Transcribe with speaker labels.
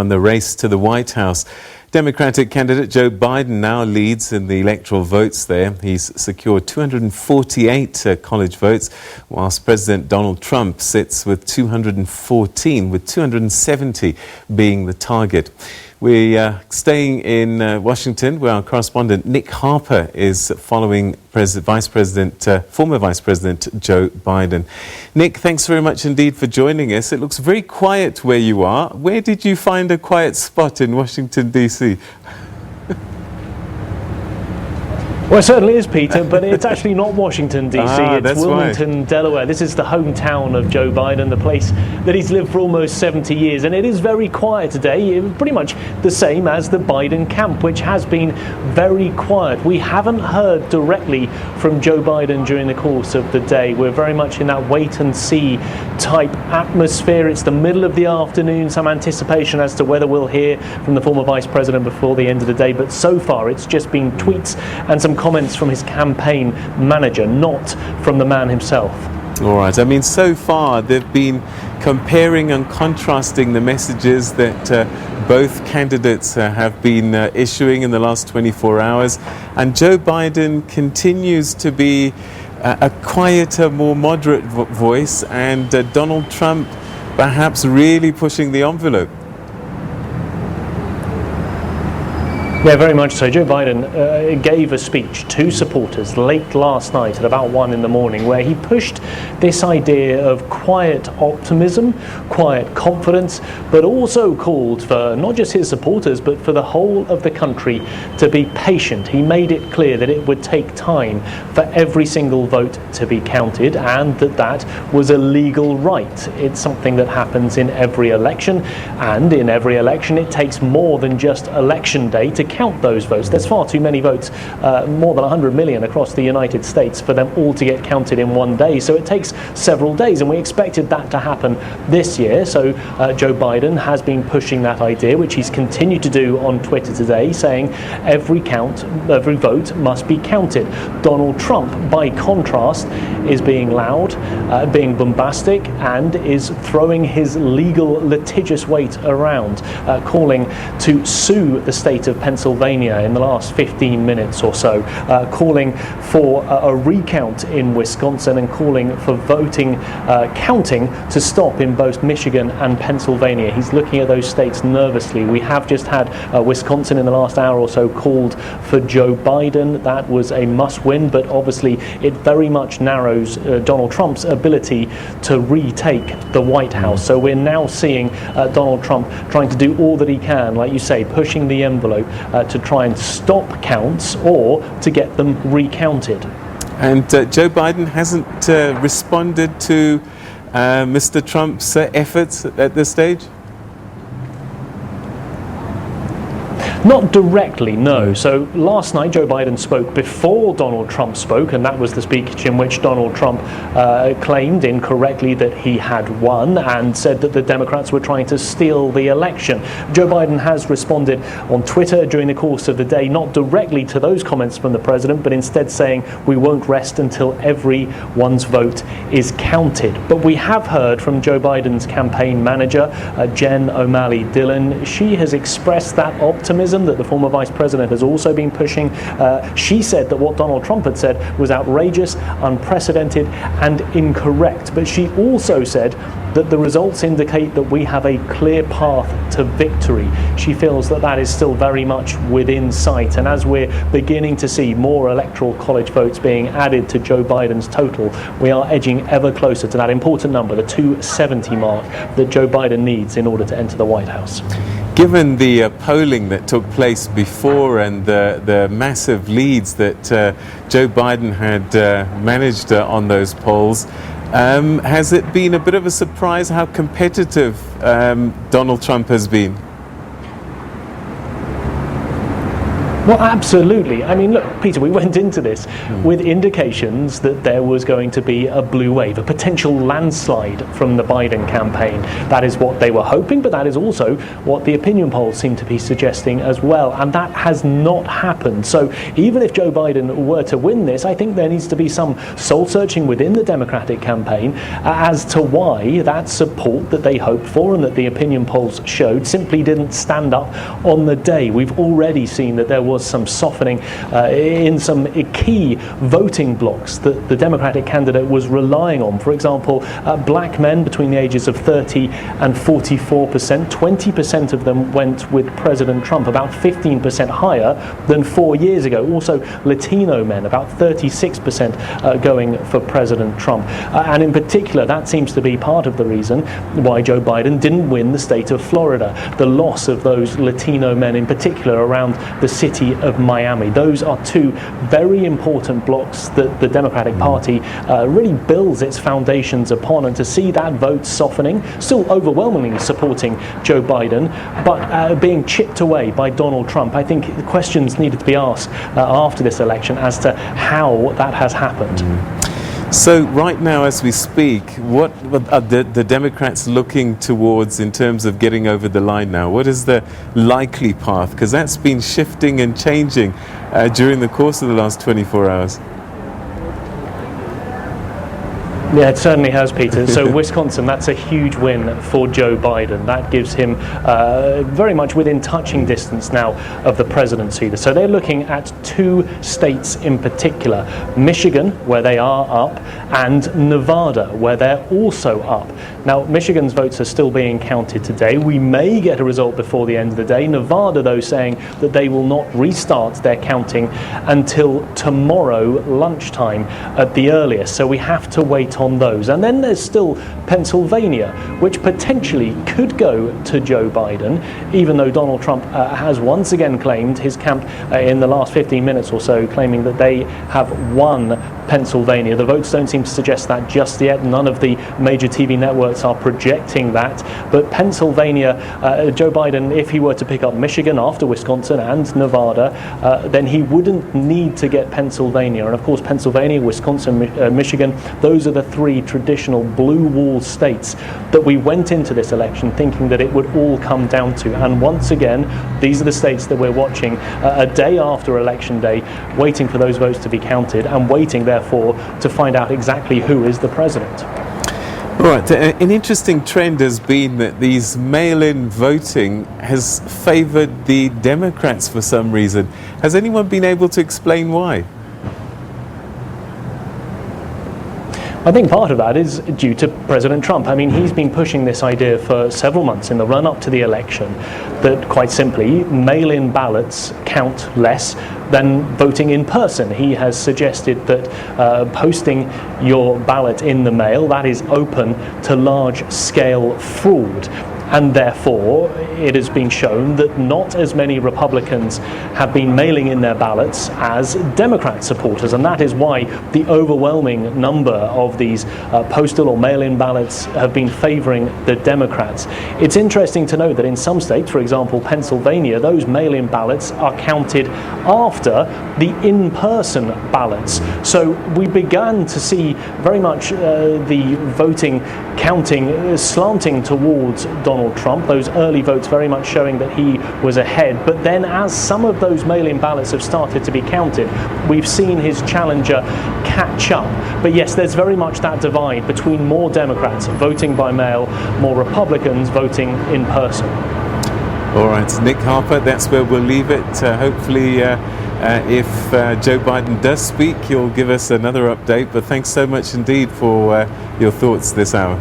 Speaker 1: On the race to the White House, Democratic candidate Joe Biden now leads in the electoral votes there. He's secured 248 college votes, whilst President Donald Trump sits with 214, with 270 being the target. We're staying in Washington, where our correspondent Nick Harper is following former Vice President Joe Biden. Nick, thanks very much indeed for joining us. It looks very quiet where you are. Where did you find a quiet spot in Washington, D.C.?
Speaker 2: Well, it certainly is, Peter, but it's actually not Washington, D.C. It's Wilmington, Delaware. This is the hometown of Joe Biden, the place that he's lived for almost 70 years. And it is very quiet today, pretty much the same as the Biden camp, which has been very quiet. We haven't heard directly from Joe Biden during the course of the day. We're very much in that wait-and-see type atmosphere. It's the middle of the afternoon, some anticipation as to whether we'll hear from the former vice president before the end of the day. But so far, it's just been tweets and some comments from his campaign manager, not from the man himself.
Speaker 1: All right. I mean, so far they've been comparing and contrasting the messages that both candidates have been issuing in the last 24 hours. And Joe Biden continues to be a quieter, more moderate voice, and Donald Trump perhaps really pushing the envelope.
Speaker 2: Yeah, very much so. Joe Biden gave a speech to supporters late last night at about 1 in the morning, where he pushed this idea of quiet optimism, quiet confidence, but also called for not just his supporters, but for the whole of the country to be patient. He made it clear that it would take time for every single vote to be counted, and that was a legal right. It's something that happens in every election, and in every election it takes more than just election day to count those votes. There's far too many votes, more than 100 million across the United States, for them all to get counted in one day. So it takes several days, and we expected that to happen this year. So Joe Biden has been pushing that idea, which he's continued to do on Twitter today, saying every vote must be counted. Donald Trump, by contrast, is being loud, being bombastic, and is throwing his legal litigious weight around, calling to sue the state of Pennsylvania in the last 15 minutes or so, calling for a recount in Wisconsin, and calling for counting to stop in both Michigan and Pennsylvania. He's looking at those states nervously. We have just had Wisconsin in the last hour or so called for Joe Biden. That was a must-win, but obviously it very much narrows Donald Trump's ability to retake the White House. So we're now seeing Donald Trump trying to do all that he can, like you say, pushing the envelope to try and stop counts or to get them recounted.
Speaker 1: And Joe Biden hasn't responded to Mr. Trump's efforts at this stage?
Speaker 2: Not directly, no. So last night Joe Biden spoke before Donald Trump spoke, and that was the speech in which Donald Trump claimed incorrectly that he had won and said that the Democrats were trying to steal the election. Joe Biden has responded on Twitter during the course of the day, not directly to those comments from the president, but instead saying we won't rest until everyone's vote is counted. But we have heard from Joe Biden's campaign manager, Jen O'Malley Dillon. She has expressed that optimism that the former vice president has also been pushing. She said that what Donald Trump had said was outrageous, unprecedented, and incorrect. But she also said that the results indicate that we have a clear path to victory. She feels that that is still very much within sight. And as we're beginning to see more electoral college votes being added to Joe Biden's total, we are edging ever closer to that important number, the 270 mark, that Joe Biden needs in order to enter the White House.
Speaker 1: Given the polling that took place before and the massive leads that Joe Biden had managed on those polls, has it been a bit of a surprise how competitive Donald Trump has been?
Speaker 2: Well, absolutely. I mean, look, Peter, we went into this with indications that there was going to be a blue wave, a potential landslide from the Biden campaign. That is what they were hoping, but that is also what the opinion polls seem to be suggesting as well. And that has not happened. So even if Joe Biden were to win this, I think there needs to be some soul searching within the Democratic campaign as to why that support that they hoped for and that the opinion polls showed simply didn't stand up on the day. We've already seen that there was some softening in some key voting blocks that the Democratic candidate was relying on. For example, black men between the ages of 30 and 44%, 20% of them went with President Trump, about 15% higher than 4 years ago. Also, Latino men, about 36% going for President Trump. And in particular, that seems to be part of the reason why Joe Biden didn't win the state of Florida. The loss of those Latino men in particular around the city of Miami. Those are two very important blocks that the Democratic Party really builds its foundations upon, and to see that vote softening, still overwhelmingly supporting Joe Biden, but being chipped away by Donald Trump, I think questions needed to be asked after this election as to how that has happened.
Speaker 1: So right now, as we speak, what are the Democrats looking towards in terms of getting over the line now? What is the likely path? Because that's been shifting and changing during the course of the last 24 hours.
Speaker 2: Yeah, it certainly has, Peter. So Wisconsin, that's a huge win for Joe Biden. That gives him very much within touching distance now of the presidency. So they're looking at two states in particular, Michigan, where they are up, and Nevada, where they're also up. Now, Michigan's votes are still being counted today. We may get a result before the end of the day. Nevada, though, saying that they will not restart their counting until tomorrow lunchtime at the earliest. So we have to wait on those. And then there's still Pennsylvania, which potentially could go to Joe Biden, even though Donald Trump has once again claimed, his camp in the last 15 minutes or so, claiming that they have won Pennsylvania. The votes don't seem to suggest that just yet. None of the major TV networks are projecting that. But Pennsylvania, Joe Biden, if he were to pick up Michigan after Wisconsin and Nevada, then he wouldn't need to get Pennsylvania. And of course, Pennsylvania, Wisconsin, Michigan, those are the three traditional blue wall states that we went into this election thinking that it would all come down to. And once again, these are the states that we're watching a day after Election Day, waiting for those votes to be counted and waiting, therefore, to find out exactly who is the president.
Speaker 1: All right, an interesting trend has been that these mail-in voting has favoured the Democrats for some reason. Has anyone been able to explain why?
Speaker 2: I think part of that is due to President Trump. I mean, he's been pushing this idea for several months in the run-up to the election that, quite simply, mail-in ballots count less than voting in person. He has suggested that posting your ballot in the mail, that is open to large-scale fraud. And therefore, it has been shown that not as many Republicans have been mailing in their ballots as Democrat supporters. And that is why the overwhelming number of these postal or mail-in ballots have been favoring the Democrats. It's interesting to note that in some states, for example, Pennsylvania, those mail-in ballots are counted after the in-person ballots. So we began to see very much the voting counting slanting towards Donald Trump, those early votes very much showing that he was ahead. But then as some of those mail-in ballots have started to be counted, we've seen his challenger catch up. But yes, there's very much that divide between more Democrats voting by mail, more Republicans voting in person.
Speaker 1: All right, Nick Harper, that's where we'll leave it. Hopefully, if Joe Biden does speak, you'll give us another update. But thanks so much indeed for your thoughts this hour.